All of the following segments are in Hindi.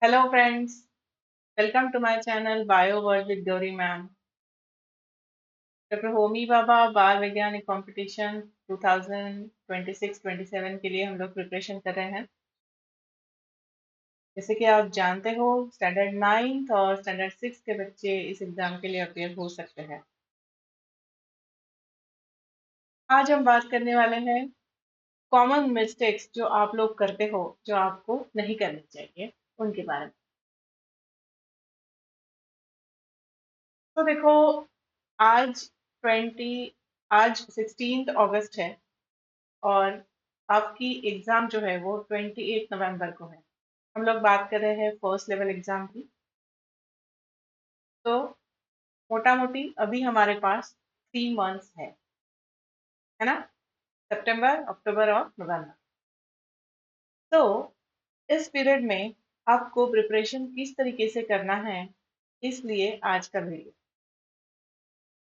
Hello friends, welcome to my channel Bio World with Gauri Ma'am. Doctor Homi Bhabha बाल वैज्ञानिक कंपटीशन 2026-27 के लिए हम लोग प्रिपरेशन कर रहे हैं। जैसे कि आप जानते हो स्टैंडर्ड 9th और स्टैंडर्ड 6 के बच्चे इस एग्जाम के लिए अपेयर हो सकते हैं। आज हम बात करने वाले हैं कॉमन मिस्टेक्स जो आप लोग करते हो, जो आपको नहीं करनी चाहिए, उनके बारे में। तो देखो, आज 20 आज 16 अगस्त है और आपकी एग्जाम जो है वो 28 नवंबर को है। हम लोग बात कर रहे हैं फर्स्ट लेवल एग्जाम की। तो मोटा मोटी अभी हमारे पास 3 मंथ्स है ना? सितंबर, अक्टूबर और नवंबर। तो इस पीरियड में आपको प्रिपरेशन किस तरीके से करना है, इसलिए आज का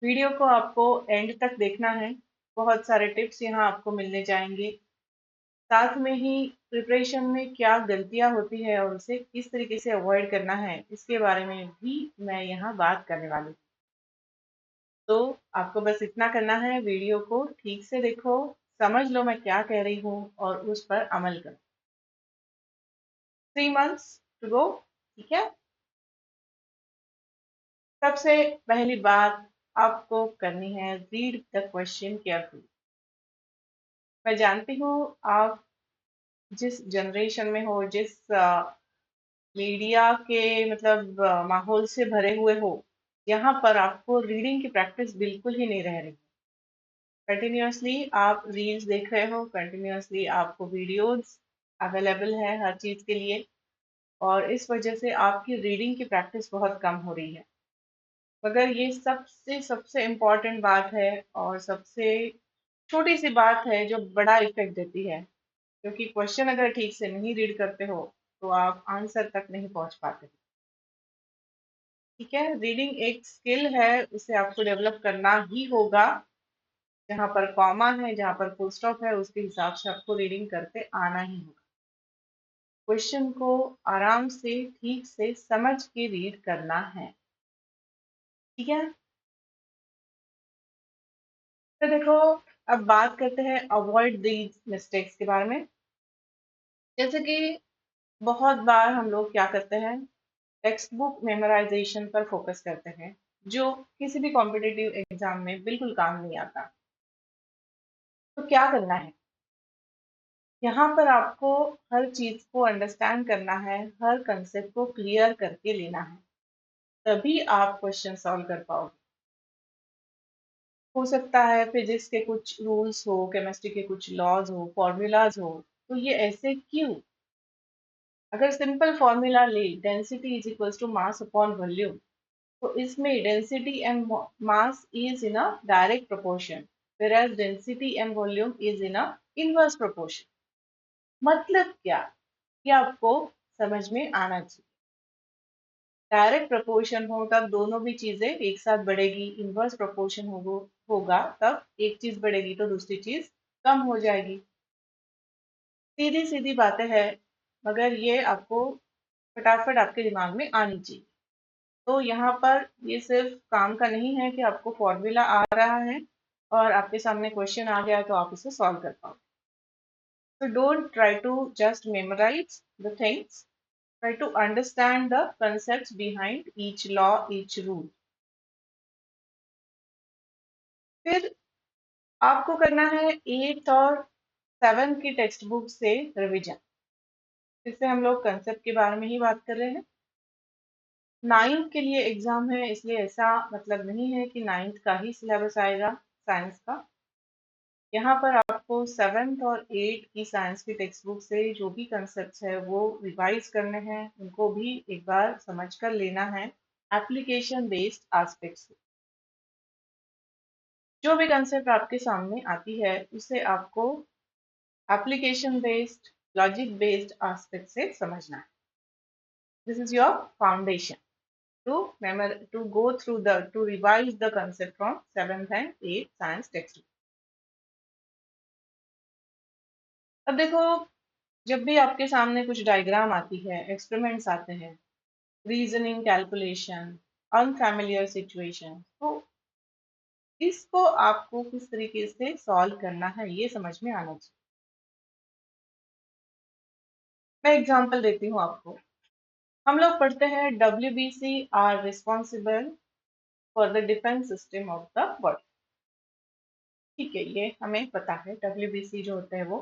वीडियो को आपको एंड तक देखना है। बहुत सारे टिप्स यहाँ आपको मिलने जाएंगे। साथ में ही प्रिपरेशन में क्या गलतियां होती है और उसे किस तरीके से अवॉइड करना है, इसके बारे में भी मैं यहाँ बात करने वाली हूँ। तो आपको बस इतना करना है, वीडियो को ठीक से देखो, समझ लो मैं क्या कह रही हूँ और उस पर अमल करो। 3 मंथ्स टू गो, ठीक है। सबसे पहली बात आपको करनी है, रीड द क्वेश्चन केयरफुली। मैं जानती हूँ आप जिस जनरेशन में हो, जिस मीडिया के मतलब माहौल से भरे हुए हो, यहाँ पर आपको रीडिंग की प्रैक्टिस बिल्कुल ही नहीं रह रही। कंटिन्यूअसली आप रील्स देख रहे हो, कंटिन्यूअसली आपको वीडियोस अवेलेबल है हर चीज के लिए, और इस वजह से आपकी रीडिंग की प्रैक्टिस बहुत कम हो रही है। मगर ये सबसे सबसे इम्पोर्टेंट बात है और सबसे छोटी सी बात है जो बड़ा इफेक्ट देती है, क्योंकि क्वेश्चन अगर ठीक से नहीं रीड करते हो तो आप आंसर तक नहीं पहुंच पाते। ठीक है, रीडिंग एक स्किल है, उसे आपको डेवलप करना ही होगा। जहाँ पर कॉमा है, जहाँ पर फुल स्टॉप है, उसके हिसाब से आपको रीडिंग करते आना ही होगा। क्वेश्चन को आराम से ठीक से समझ के रीड करना है। ठीक है, तो देखो, अब बात करते हैं अवॉइड दीज मिस्टेक्स के बारे में। जैसे कि बहुत बार हम लोग क्या करते हैं, टेक्स्ट बुक मेमोराइजेशन पर फोकस करते हैं, जो किसी भी कॉम्पिटिटिव एग्जाम में बिल्कुल काम नहीं आता। तो क्या करना है, यहाँ पर आपको हर चीज को अंडरस्टैंड करना है, हर कंसेप्ट को क्लियर करके लेना है, तभी आप क्वेश्चन सॉल्व कर पाओगे। हो सकता है फिजिक्स के कुछ रूल्स हो, केमिस्ट्री के कुछ लॉज हो, फॉर्मूलाज हो, तो ये ऐसे क्यों? अगर सिंपल फॉर्मूला ले, density is equals to mass upon volume, तो इसमें density and mass is in a direct proportion, whereas density and volume is in a inverse proportion. मतलब क्या, ये आपको समझ में आना चाहिए। डायरेक्ट प्रोपोर्शन हो तब दोनों भी चीजें एक साथ बढ़ेगी, इनवर्स प्रोपोर्शन होगा तब एक चीज बढ़ेगी तो दूसरी चीज कम हो जाएगी। सीधी सीधी बातें हैं, मगर ये आपको फटाफट आपके दिमाग में आनी चाहिए। तो यहाँ पर ये सिर्फ काम का नहीं है कि आपको फॉर्मूला आ रहा है और आपके सामने क्वेश्चन आ गया तो आप उसे सॉल्व कर पाओ। So don't try to just memorize the things. Try to understand the concepts behind each law, each rule. फिर आपको करना है 8 और 7 की टेक्स्ट बुक से रिवीजन। इससे हम लोग कंसेप्ट के बारे में ही बात कर रहे हैं। 9th के लिए एग्जाम है, इसलिए ऐसा मतलब नहीं है कि 9th का ही सिलेबस आएगा साइंस का। यहाँ पर आपको 7th और 8th की साइंस की टेक्स्ट बुक से जो भी कंसेप्ट है वो रिवाइज करने हैं, उनको भी एक बार समझ कर लेना है। एप्लीकेशन बेस्ड एस्पेक्ट्स, जो भी कंसेप्ट आपके सामने आती है उसे आपको application based, logic based aspect से समझना है। This is your foundation to to go through the to revise the concept from 7th and 8th science textbook. अब देखो, जब भी आपके सामने कुछ डायग्राम आती है, एक्सपेरिमेंट्स आते हैं, रीजनिंग, कैलकुलेशन, अनफैमिलियर सिचुएशन, तो इसको आपको किस तरीके से सॉल्व करना है ये समझ में आना चाहिए। मैं एग्जांपल देती हूँ आपको। हम लोग पढ़ते हैं WBC are responsible for the defence system of the world. ठीक है, ये हमें पता है। WBC जो होते हैं वो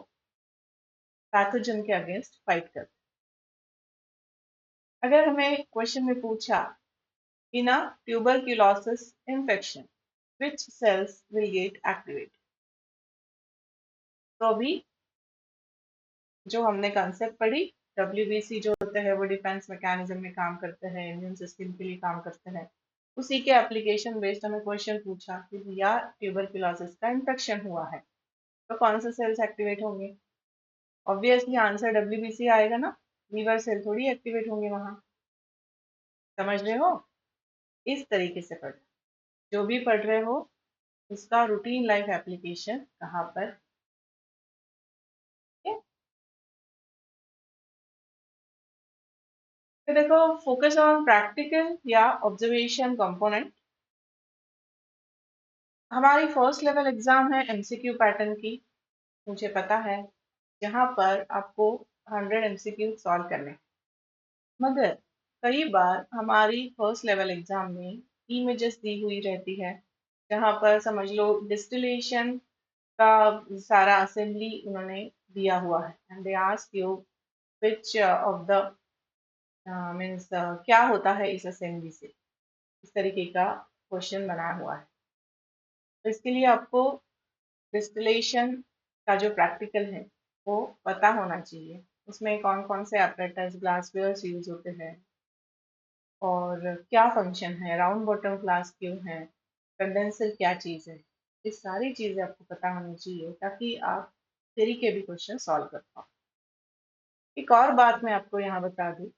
पैथोजन के अगेंस्ट फाइट करते हैं। अगर हमें क्वेश्चन में पूछा in a tuberculosis infection which cells will get activated, तो अभी जो हमने कंसेप्ट पढ़ी, WBC जो होते हैं वो डिफेंस मैकेनिज्म में काम करते हैं, इम्यून सिस्टम के लिए काम करते हैं। उसी के एप्लीकेशन बेस्ड हमें क्वेश्चन पूछा कि भैया ट्यूबरक्यूलोसिस का इन्फेक्शन हुआ है तो कौन से सेल्स एक्टिवेट होंगे। ऑब्वियसली आंसर WBC आएगा ना, लीवर सेल थोड़ी एक्टिवेट होंगे वहां। समझ रहे हो? इस तरीके से पढ़, जो भी पढ़ रहे हो उसका रूटीन लाइफ एप्लीकेशन कहाँ पर है। तो देखो, फोकस ऑन प्रैक्टिकल या ऑब्जर्वेशन कंपोनेंट। हमारी फर्स्ट लेवल एग्जाम है MCQ पैटर्न की, मुझे पता है, जहाँ पर आपको 100 MCQ सॉल्व करने हैं। मगर कई बार हमारी फर्स्ट लेवल एग्जाम में इमेजेस दी हुई रहती है, जहाँ पर समझ लो डिस्टिलेशन का सारा असेंबली उन्होंने दिया हुआ है, and they ask you which of the means क्या होता है इस असेंबली से, इस तरीके का क्वेश्चन बना हुआ है। तो इसके लिए आपको डिस्टिलेशन का जो प्रैक्टिकल है वो पता होना चाहिए। उसमें कौन कौन से एपरेटस, ग्लासवेयर्स यूज होते हैं, और क्या फंक्शन है, राउंड बॉटम ग्लास क्यों है, कंडेंसर क्या चीज़ है। ये सारी चीज़ें आपको पता होनी चाहिए ताकि आप थ्योरी के भी क्वेश्चन सॉल्व कर पाओ। एक और बात मैं आपको यहाँ बता दूँ,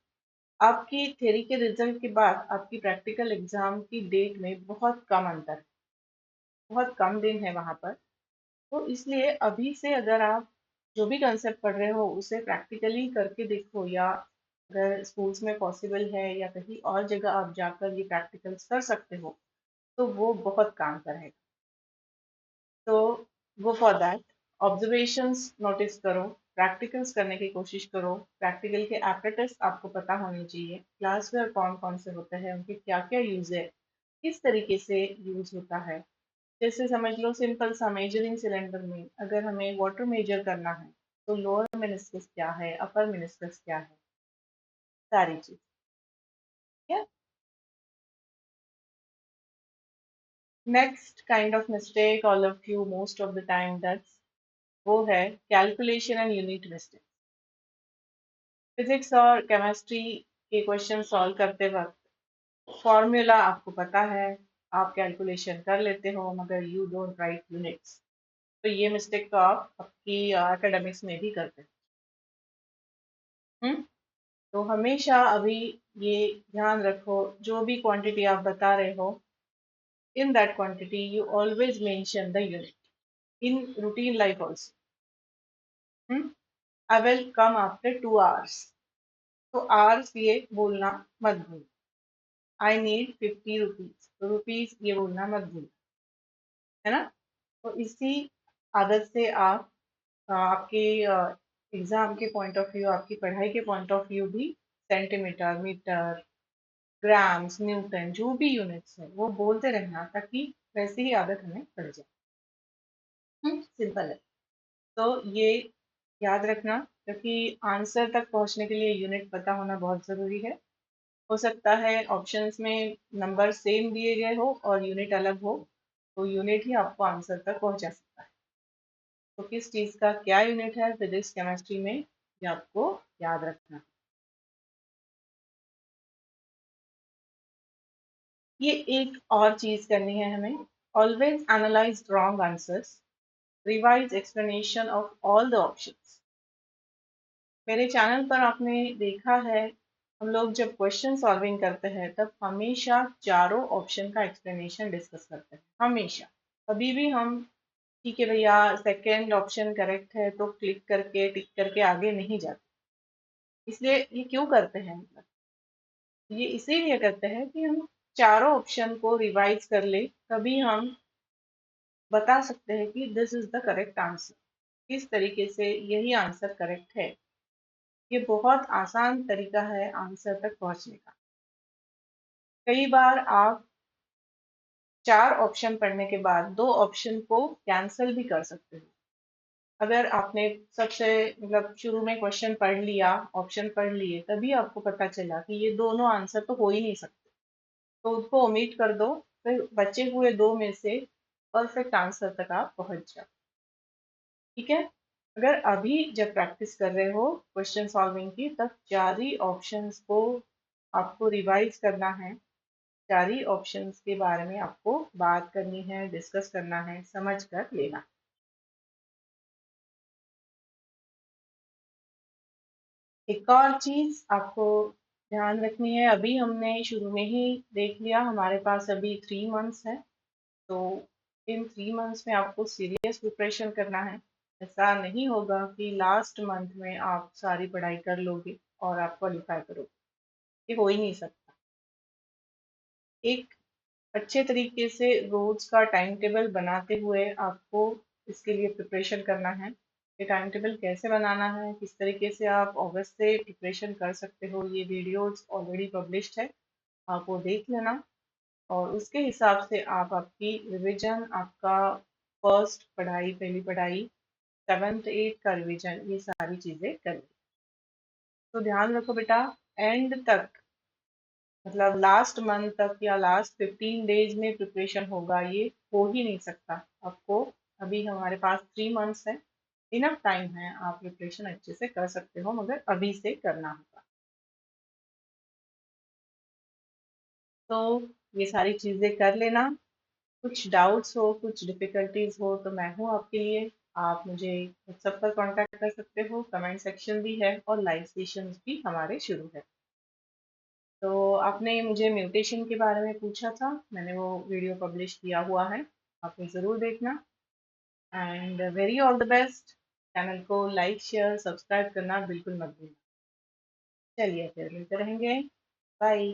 आपकी थ्योरी के रिजल्ट के बाद आपकी प्रैक्टिकल एग्जाम की डेट में बहुत कम अंतर है, बहुत कम दिन है वहाँ पर। तो इसलिए अभी से अगर आप जो भी कंसेप्ट पढ़ रहे हो उसे प्रैक्टिकली करके देखो, या अगर स्कूल्स में पॉसिबल है या कहीं और जगह आप जाकर ये प्रैक्टिकल्स कर सकते हो तो वो बहुत काम करेगा। तो go for that. Observations notice करो, प्रैक्टिकल्स करने की कोशिश करो, प्रैक्टिकल के एपरेटस आपको पता होने चाहिए, क्लासवेयर कौन कौन से होते हैं, उनके क्या क्या यूज है, किस तरीके से यूज होता है। जैसे समझ लो सिंपल सा मेजरिंग सिलेंडर में अगर हमें वाटर मेजर करना है तो लोअर मेनिस्कस क्या है, अपर मेनिस्कस क्या है, सारी चीज। ठीक है। Next kind of mistake all of you most of the time that's, वो है calculation and unit mistake. Physics और केमिस्ट्री के क्वेश्चन सॉल्व करते वक्त फॉर्मूला आपको पता है, आप कैलकुलेशन कर लेते हो, मगर यू डोंट राइट यूनिट्स। तो ये मिस्टेक तो आप आपकी एकेडमिक्स में भी करते हैं। तो हमेशा अभी ये ध्यान रखो, जो भी क्वांटिटी आप बता रहे हो, in that quantity you always mention the unit in routine life also. I will come after 2 hours, तो आवर्स ये बोलना मत भूल। आई नीड 50 रुपीज, तो रुपीज ये बोलना मत भूल, है ना। तो इसी आदत से आप आपके एग्जाम के पॉइंट ऑफ व्यू, आपकी पढ़ाई के पॉइंट ऑफ व्यू भी सेंटीमीटर, मीटर, ग्राम्स, न्यूटन, जो भी यूनिट्स है वो बोलते रहना, ताकि वैसे ही आदत हमें पड़ जाए। सिंपल है। तो ये याद रखना, क्योंकि आंसर तक पहुंचने के लिए यूनिट पता होना बहुत ज़रूरी है। हो सकता है ऑप्शंस में नंबर सेम दिए गए हो और यूनिट अलग हो, तो यूनिट ही आपको आंसर तक पहुंचा सकता है। तो किस चीज़ का क्या यूनिट है फिजिक्स केमिस्ट्री में, ये आपको याद रखना। ये एक और चीज़ करनी है हमें, always analyse wrong answers, revise explanation of all the options. मेरे चैनल पर आपने देखा है, हम लोग जब क्वेश्चन सॉल्विंग करते हैं तब हमेशा चारों ऑप्शन का एक्सप्लेनेशन डिस्कस करते हैं, हमेशा। कभी भी हम ठीक है भैया, सेकंड ऑप्शन करेक्ट है तो क्लिक करके टिक करके आगे नहीं जाते। इसलिए ये क्यों करते हैं, मतलब ये इसीलिए करते हैं कि हम चारों ऑप्शन को रिवाइज कर ले, तभी हम बता सकते हैं कि this is the correct answer. इस तरीके से यही आंसर करेक्ट है। ये बहुत आसान तरीका है आंसर तक पहुंचने का। कई बार आप चार ऑप्शन पढ़ने के बाद दो ऑप्शन को कैंसिल भी कर सकते हो। अगर आपने सबसे मतलब शुरू में क्वेश्चन पढ़ लिया, ऑप्शन पढ़ लिए, तभी आपको पता चला कि ये दोनों आंसर तो हो ही नहीं सकते, तो उसको ओमिट कर दो। फिर बचे हुए दो में से परफेक्ट आंसर तक आप पहुंच जाओ। ठीक है। अगर अभी जब प्रैक्टिस कर रहे हो क्वेश्चन सॉल्विंग की, तब चार ही ऑप्शंस को आपको रिवाइज करना है। चार ही ऑप्शंस के बारे में आपको बात करनी है, डिस्कस करना है, समझ कर लेना। एक और चीज आपको ध्यान रखनी है, अभी हमने शुरू में ही देख लिया, हमारे पास अभी 3 मंथ्स है। तो इन 3 मंथ्स में आपको सीरियस प्रिपरेशन करना है। ऐसा नहीं होगा कि लास्ट मंथ में आप सारी पढ़ाई कर लोगे और आप क्वालिफाई करोगे। ये हो ही नहीं सकता। एक अच्छे तरीके से रोज का टाइम टेबल बनाते हुए आपको इसके लिए प्रिपरेशन करना है। ये टाइम टेबल कैसे बनाना है, किस तरीके से आप अगस्त से प्रिपरेशन कर सकते हो, ये वीडियोस ऑलरेडी पब्लिश्ड है, आप वो देख लेना। और उसके हिसाब से आप आपकी रिवीजन, आपका फर्स्ट पढ़ाई, पहली पढ़ाई, सेवेंथ एट का रिवीजन, ये सारी चीजें करें। तो ध्यान रखो बेटा, एंड तक मतलब लास्ट मंथ तक या लास्ट 15 डेज में प्रिपरेशन होगा, ये हो ही नहीं सकता आपको। अभी हमारे पास 3 मंथ्स है, इनफ टाइम है, आप प्रिपरेशन अच्छे से कर सकते हो, मगर अभी से करना होगा। तो ये सारी चीजें कर लेना। कुछ डाउट्स हो, कुछ डिफिकल्टीज हो, तो मैं हूँ आपके लिए। आप मुझे व्हाट्सएप पर कांटेक्ट कर सकते हो, कमेंट सेक्शन भी है और लाइव सेशंस भी हमारे शुरू है। तो आपने मुझे म्यूटेशन के बारे में पूछा था, मैंने वो वीडियो पब्लिश किया हुआ है, आपने ज़रूर देखना। And very all the best. Channel को लाइक शेयर सब्सक्राइब करना बिल्कुल मत भूलना। चलिए फिर मिलते रहेंगे। बाय।